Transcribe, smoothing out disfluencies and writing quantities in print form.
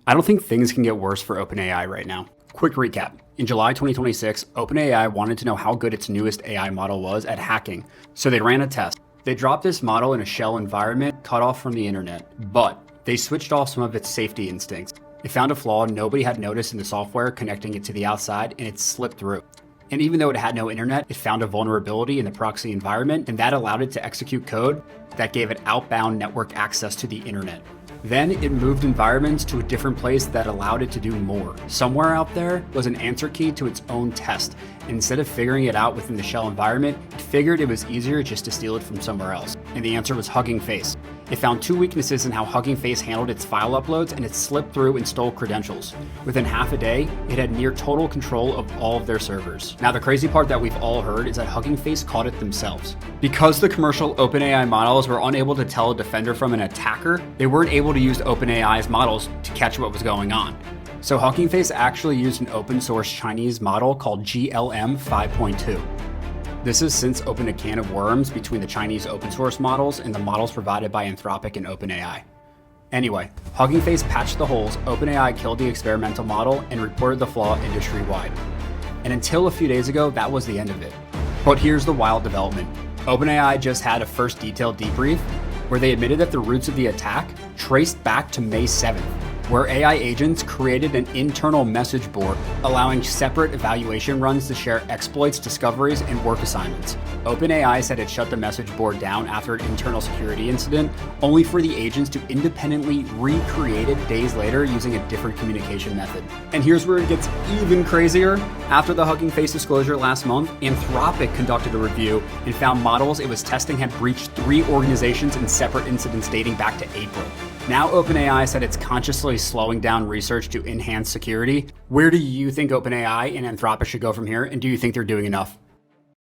I don't think things can get worse for OpenAI right now. Quick recap. In July 2026, OpenAI wanted to know how good its newest AI model was at hacking, so they ran a test. They dropped this model in a shell environment cut off from the internet, but they switched off some of its safety instincts. It found a flaw nobody had noticed in the software connecting it to the outside, and it slipped through. And even though it had no internet, it found a vulnerability in the proxy environment, and that allowed it to execute code that gave it outbound network access to the internet. Then it moved environments to a different place that allowed it to do more. Somewhere out there was an answer key to its own test. And instead of figuring it out within the shell environment, it figured it was easier just to steal it from somewhere else. And the answer was Hugging Face. It found two weaknesses in how Hugging Face handled its file uploads, and it slipped through and stole credentials. Within half a day, it had near total control of all of their servers. Now, the crazy part that we've all heard is that Hugging Face caught it themselves. Because the commercial OpenAI models were unable to tell a defender from an attacker, they weren't able to use OpenAI's models to catch what was going on. So Hugging Face actually used an open source Chinese model called GLM 5.2. This has since opened a can of worms between the Chinese open source models and the models provided by Anthropic and OpenAI. Anyway, Hugging Face patched the holes, OpenAI killed the experimental model, and reported the flaw industry-wide. And until a few days ago, that was the end of it. But here's the wild development. OpenAI just had a first detailed debrief where they admitted that the roots of the attack traced back to May 7th, where AI agents created an internal message board allowing separate evaluation runs to share exploits, discoveries, and work assignments. OpenAI said it shut the message board down after an internal security incident, only for the agents to independently recreate it days later using a different communication method. And here's where it gets even crazier. After the Hugging Face disclosure last month, Anthropic conducted a review and found models it was testing had breached 3 organizations in separate incidents dating back to April. Now OpenAI said it's consciously slowing down research to enhance security. Where do you think OpenAI and Anthropic should go from here, and do you think they're doing enough?